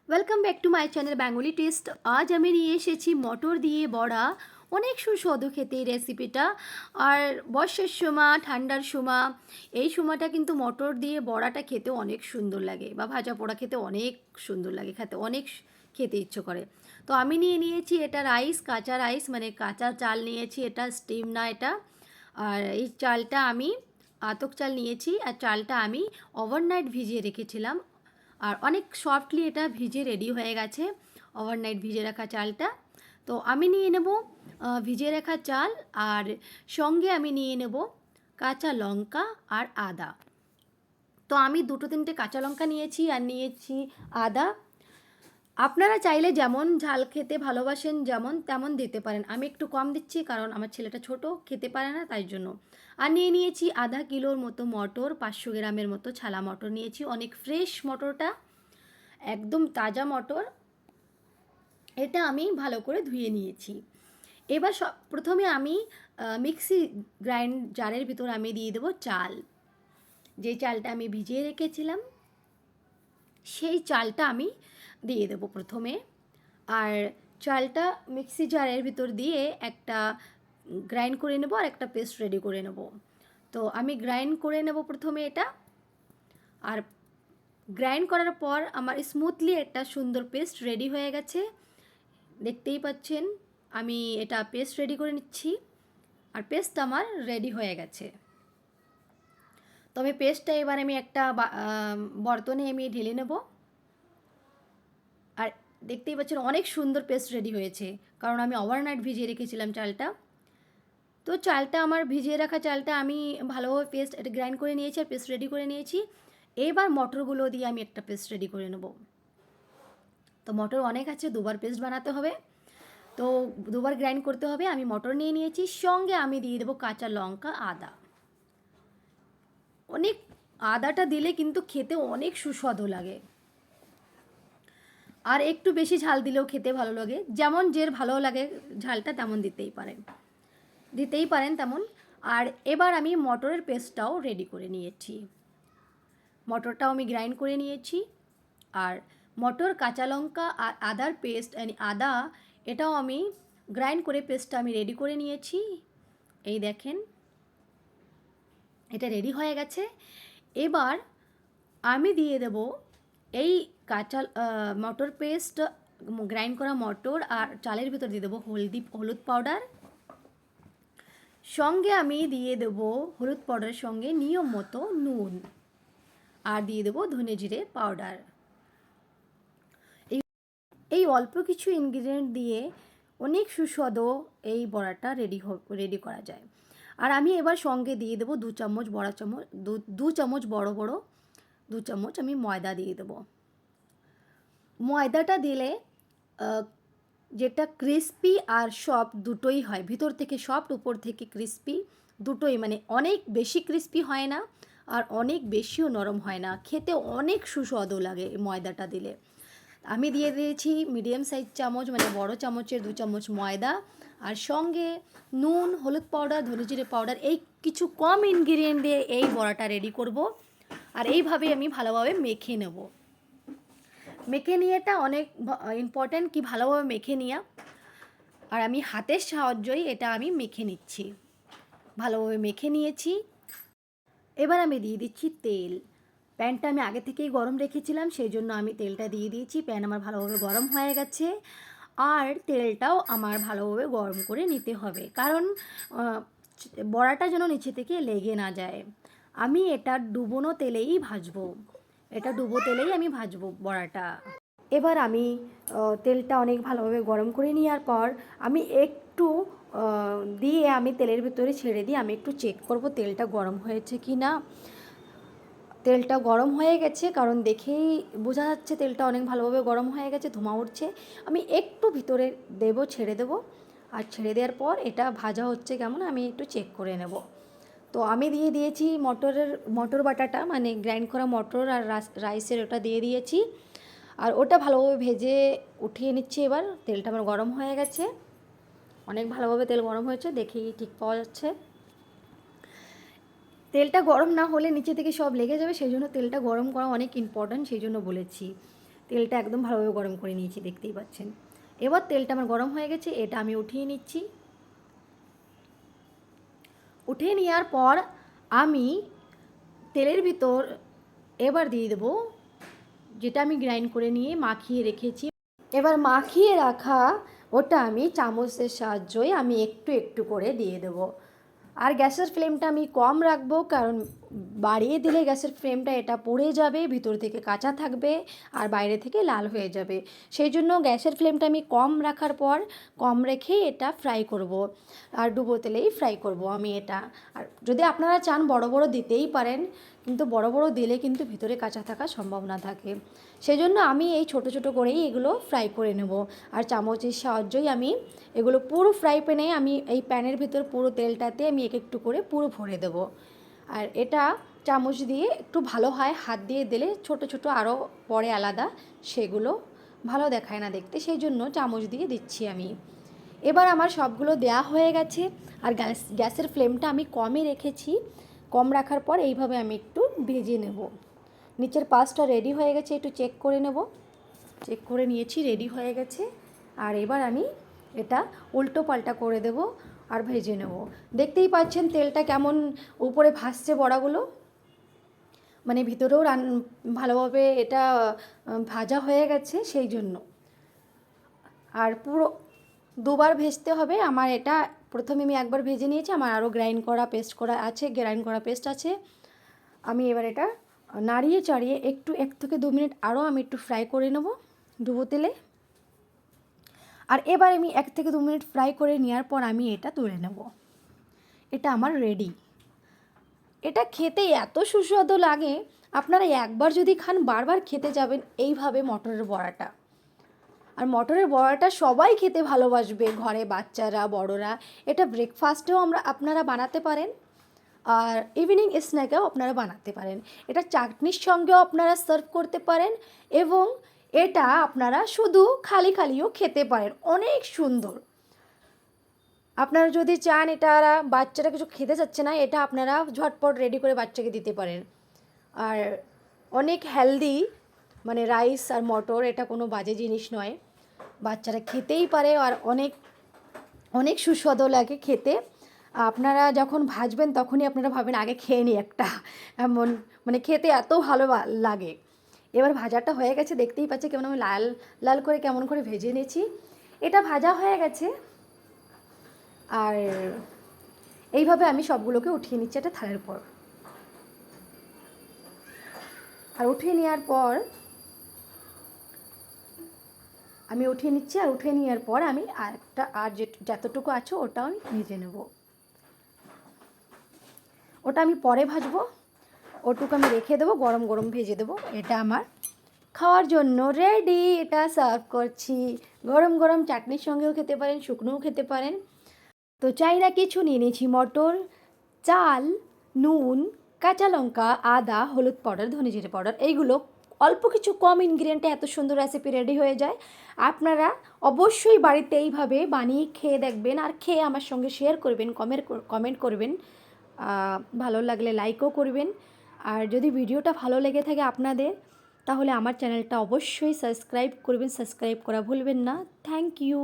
Welcome back to my channel Bengali test. আজ আমি নিয়ে এসেছি মটর দিয়ে বড়া। অনেক সুস্বাদু খেতে এই রেসিপিটা। আর বর্ষার সময়, ঠান্ডার সময়, এই সময়টা কিন্তু মটর দিয়ে বড়াটা খেতে অনেক সুন্দর লাগে, বা ভাজা পোড়া খেতে অনেক সুন্দর লাগে, খেতে অনেক খেতে ইচ্ছে করে। তো আমি নিয়ে নিয়েছি এটা রাইস, কাঁচা রাইস, মানে কাঁচা চাল নিয়েছি, এটা স্টিম না এটা। আর এই চালটা আমি আতপ চাল নিয়েছি, আর চালটা আমি ওভারনাইট ভিজিয়ে রেখেছিলাম। আর অনেক সফটলি এটা ভিজে রেডি হয়ে গেছে, ওভারনাইট ভিজে রাখা চালটা। তো আমি নিয়ে নেব ভিজে রাখা চাল, আর সঙ্গে আমি নিয়ে নেব কাঁচা লঙ্কা আর আদা। তো আমি দুটো তিনটে কাঁচা লঙ্কা নিয়েছি আর নিয়েছি আদা। আপনারা চাইলে যেমন ঝাল খেতে ভালোবাসেন যেমন তেমন দিতে পারেন, আমি একটু কম দিচ্ছি কারণ আমার ছেলেটা ছোট, খেতে পারে না, তাই জন্য। আর নিয়ে নিয়েছি আধা কিলোর মতো মটর, 500 গ্রামের মতো ছালা মটর নিয়েছি, অনেক ফ্রেশ মটরটা, একদম তাজা মটর। এটা আমি ভালো করে ধুয়ে নিয়েছি। এবার প্রথমে আমি মিক্সি গ্রাইন্ড জারের ভিতর আমি দিয়ে দেবো চাল। যে চালটা আমি ভিজিয়ে রেখেছিলাম সেই চালটা আমি দিয়ে দেবো প্রথমে। আর চালটা মিক্সি জারের ভিতর দিয়ে একটা গ্রাইন্ড করে নেব, আর একটা পেস্ট রেডি করে নেব। তো আমি গ্রাইন্ড করে নেব প্রথমে এটা। আর গ্রাইন্ড করার পর আমার স্মুথলি একটা সুন্দর পেস্ট রেডি হয়ে গেছে, দেখতেই পাচ্ছেন। আমি এটা পেস্ট রেডি করে নিচ্ছি, আর পেস্ট আমার রেডি হয়ে গেছে। তবে পেস্টটা এবার আমি একটা বর্তনে আমি ঢেলে নেব। আর দেখতেই পাচ্ছেন অনেক সুন্দর পেস্ট রেডি হয়েছে, কারণ আমি ওভারনাইট ভিজিয়ে রেখেছিলাম চালটা। তো চালটা আমার ভিজিয়ে রাখা চালটা আমি ভালোভাবে পেস্ট এটা গ্রাইন্ড করে নিয়েছি, আর পেস্ট রেডি করে নিয়েছি। এবার মটরগুলো দিয়ে আমি একটা পেস্ট রেডি করে নেব। তো মটর অনেক আছে, দুবার পেস্ট বানাতে হবে, তো দুবার গ্রাইন্ড করতে হবে। আমি মটর নিয়ে নিয়েছি, সঙ্গে আমি দিয়ে দেবো কাঁচা লঙ্কা, আদা। অনেক আদাটা দিলে কিন্তু খেতে অনেক সুস্বাদু লাগে, আর একটু বেশি ঝাল দিলেও খেতে ভালো লাগে, যেমন যের ভালো লাগে ঝালটা তেমন দিতেই পারেন তেমন। আর এবার আমি মটরের পেস্টটাও রেডি করে নিয়েছি, মটরটাও আমি গ্রাইন্ড করে নিয়েছি। আর মটর, কাঁচা লঙ্কা আর আদার পেস্ট, মানে আদা, এটাও আমি গ্রাইন্ড করে পেস্টটা আমি রেডি করে নিয়েছি। এই দেখেন, এটা রেডি হয়ে গেছে। এবার আমি দিয়ে দেব এই কাঁচা মটর পেস্ট, গ্রাইন্ড করা মটর আর চালের ভিতর দিয়ে দেবো হলুদ পাউডার। সঙ্গে আমি দিয়ে দেবো হলুদ পাউডারের সঙ্গে নিয়ম মতো নুন, আর দিয়ে দেবো ধনে জিরে পাউডার। এই অল্প কিছু ইনগ্রিডিয়েন্ট দিয়ে অনেক সুস্বাদু এই বড়াটা রেডি করা যায়। আর আমি এবার সঙ্গে দিয়ে দেবো 2 চামচ বড় চামচ, 2 চামচ বড় বড় 2 চামচ আমি ময়দা দিয়ে দেবো। ময়দাটা দিলে যেটা ক্রিস্পি আর সফট দুটোই হয়, ভিতর থেকে সফট, উপর থেকে ক্রিস্পি, দুটোই, মানে অনেক বেশি ক্রিস্পি হয় না আর অনেক বেশিও নরম হয় না, খেতে অনেক সুস্বাদু লাগে ময়দাটা দিলে। আমি দিয়ে দিয়েছি মিডিয়াম সাইজ চামচ, মানে বড় চামচের 2 চামচ ময়দা, আর সঙ্গে নুন, হলুদ পাউডার, ধনে জিরে পাউডার, এই কিছু কম ইনগ্রিডিয়েন্ট দিয়ে এই বড়াটা রেডি করব। আর এইভাবে আমি ভালোভাবে মেখে নেব। মেখে নিয়েটা অনেক ইম্পর্ট্যান্ট, কি ভালোভাবে মেখে নেওয়া। আর আমি হাতের সাহায্যই এটা আমি মেখে নিচ্ছি, ভালোভাবে মেখে নিয়েছি। এবার আমি দিয়ে দিচ্ছি তেল। প্যানটা আমি আগে থেকেই গরম রেখেছিলাম, সেই জন্য আমি তেলটা দিয়ে দিয়েছি। প্যান আমার ভালোভাবে গরম হয়ে গেছে, আর তেলটাও আমার ভালোভাবে গরম করে নিতে হবে, কারণ বড়াটা যেন নিচে থেকে লেগে না যায়। আমি এটা ডুবোনো তেলেই ভাজবো, এটা ডুবো তেলেই আমি ভাজবো বড়াটা। এবার আমি তেলটা অনেক ভালোভাবে গরম করে নেওয়ার পর আমি একটু দিয়ে আমি তেলের ভিতরে ছেড়ে দিয়ে আমি একটু চেক করব তেলটা গরম হয়েছে কি না। তেলটা গরম হয়ে গেছে, কারণ দেখেই বোঝা যাচ্ছে তেলটা অনেক ভালোভাবে গরম হয়ে গেছে, ধোঁয়া উঠছে। আমি একটু ভিতরে ছেড়ে দেবো, আর ছেড়ে দেওয়ার পর এটা ভাজা হচ্ছে কেমন আমি একটু চেক করে নেব। তো আমি দিয়ে দিয়েছি মটর বাটাটা, মানে গ্রাইন্ড করা মটর আর রাইসের ওটা দিয়ে দিয়েছি, আর ওটা ভালোভাবে ভেজে উঠিয়ে নিচ্ছি। এবার তেলটা আমার গরম হয়ে গেছে, অনেক ভালোভাবে তেল গরম হয়েছে, দেখেই ঠিক পাওয়া যাচ্ছে। তেলটা গরম না হলে নিচে থেকে সব লেগে যাবে, সেই জন্য তেলটা গরম করা অনেক ইম্পর্ট্যান্ট, সেই জন্য বলেছি। তেলটা একদম ভালোভাবে গরম করে নিয়েছি, দেখতেই পাচ্ছেন। এবার তেলটা আমার গরম হয়ে গেছে, এটা আমি উঠিয়ে নিচ্ছি। উঠিয়ে নেওয়ার পর আমি তেলের ভিতর এবার দিয়ে দেবো যেটা আমি গ্রাইন্ড করে নিয়ে মাখিয়ে রেখেছি। এবার মাখিয়ে রাখা ওটা আমি চামচের সাহায্যে আমি একটু একটু করে দিয়ে দেবো। আর গ্যাসের ফ্লেমটা আমি কম রাখবো, কারণ বাড়িয়ে দিলে গ্যাসের ফ্লেমটা এটা পুড়ে যাবে, ভিতর থেকে কাঁচা থাকবে আর বাইরে থেকে লাল হয়ে যাবে। সেই জন্য গ্যাসের ফ্লেমটা আমি কম রাখার পর কম রেখেই এটা ফ্রাই করব, আর ডুবো তেলেই ফ্রাই করব আমি এটা। আর যদি আপনারা চান বড় বড় দিতেই পারেন, কিন্তু বড় বড় দিলে কিন্তু ভিতরে কাঁচা থাকার সম্ভাবনা থাকে। সেই জন্য আমি এই ছোট ছোট করেই এগুলো ফ্রাই করে নেব। আর চামচের সাহায্যেই আমি এগুলো পুরো ফ্রাই প্যানে আমি এই প্যানের ভিতর পুরো তেলটাতে আমি এক একটু করে পুরো ভরে দেব। আর এটা চামচ দিয়ে একটু ভালো হয়, হাত দিয়ে দিলে ছোট ছোট আরও পরে আলাদা, সেগুলো ভালো দেখায় না দেখতে, সেই জন্য চামচ দিয়ে দিচ্ছি আমি। এবার আমার সবগুলো দেয়া হয়ে গেছে। আর গ্যাসের ফ্লেমটা আমি কমই রেখেছি। কম রাখার পর এইভাবে আমি একটু ভেজে নেব। নিচের পাশটা রেডি হয়ে গেছে, একটু চেক করে নেব। চেক করে নিয়েছি, রেডি হয়ে গেছে। আর এবার আমি এটা উল্টো পাল্টা করে দেব আর ভেজে নেব। দেখতেই পাচ্ছেন তেলটা কেমন উপরে ভাসছে বড়াগুলো, মানে ভিতরেও ভালোভাবে এটা ভাজা হয়ে গেছে সেই জন্য। আর পুরো দুবার ভেজতে হবে আমার এটা। প্রথমে আমি একবার ভেজে নিয়েছি, আমার আরও গ্রাইন্ড করা পেস্ট আছে। আমি এবার এটা নাড়িয়ে চাড়িয়ে একটু 1 থেকে 2 মিনিট আরও আমি একটু ফ্রাই করে নেব ডুবো তেলে। আর এবার আমি 1 থেকে 2 মিনিট ফ্রাই করে নেওয়ার পর আমি এটা তুলে নেব। এটা আমার রেডি। এটা খেতে এত সুস্বাদু লাগে, আপনারা একবার যদি খান বারবার খেতে যাবেন এইভাবে মটরের বড়াটা। আর মটরের বড়াটা সবাই খেতে ভালোবাসবে, ঘরে বাচ্চারা বড়রা। এটা ব্রেকফাস্টেও আপনারা বানাতে পারেন, আর ইভিনিং স্ন্যাকেও আপনারা বানাতে পারেন। এটা চাটনির সঙ্গেও আপনারা সার্ভ করতে পারেন, এবং এটা আপনারা শুধু খালি খালিও খেতে পারেন, অনেক সুন্দর। আপনারা যদি চান এটা বাচ্চারা কিছু খেতে চাচ্ছে না, এটা আপনারা ঝটপট রেডি করে বাচ্চাকে দিতে পারেন। আর অনেক হেলদি, মানে রাইস আর মটর এটা কোনো বাজে জিনিস নয়, বাচ্চারা খেতেই পারে। আর অনেক অনেক সুস্বাদু লাগে খেতে। আপনারা যখন ভাজবেন তখনই আপনারা ভাবেন আগে খেয়ে নিই একটা, এমন মানে খেতে এত ভালো লাগে। এবার ভাজাটা হয়ে গেছে, দেখতেই পাচ্ছি কেমন আমি লাল লাল করে কেমন করে ভেজে নিয়েছি। এটা ভাজা হয়ে গেছে। আর এইভাবে আমি সবগুলোকে উঠিয়ে নিচ্ছি একটা থালের পর। আর উঠিয়ে নেওয়ার পর আমি উঠিয়ে নিচ্ছি। আর উঠিয়ে নেওয়ার পর আমি যতটুকু আছে ওটা আমি ভেজে নেব। ওটা আমি পরে ভাজবো, ওটুকু আমি রেখে দেবো, গরম গরম ভেজে দেবো। এটা আমার খাওয়ার জন্য রেডি। এটা সার্ভ করছি, গরম গরম চাটনির সঙ্গেও খেতে পারেন, শুকনোও খেতে পারেন। তো চাই না কিছু, নিয়ে নিয়েছি মটর, চাল, নুন, কাঁচা লঙ্কা, আদা, হলুদ পাউডার, ধনে জিরে পাউডার। এইগুলো অল্প কিছু কম ইনগ্রিডিয়েন্টে এত সুন্দর রেসিপি রেডি হয়ে যায়। আপনারা অবশ্যই বাড়িতে এইভাবে বানিয়ে খেয়ে দেখবেন, আর খেয়ে আমার সঙ্গে শেয়ার করবেন, কমেন্ট করবেন। ভালো লাগলে লাইকও করবেন। আর যদি ভিডিওটা ভালো লেগে থাকে আপনাদের, তাহলে আমার চ্যানেলটা অবশ্যই সাবস্ক্রাইব করবেন, সাবস্ক্রাইব করা ভুলবেন না। Thank you.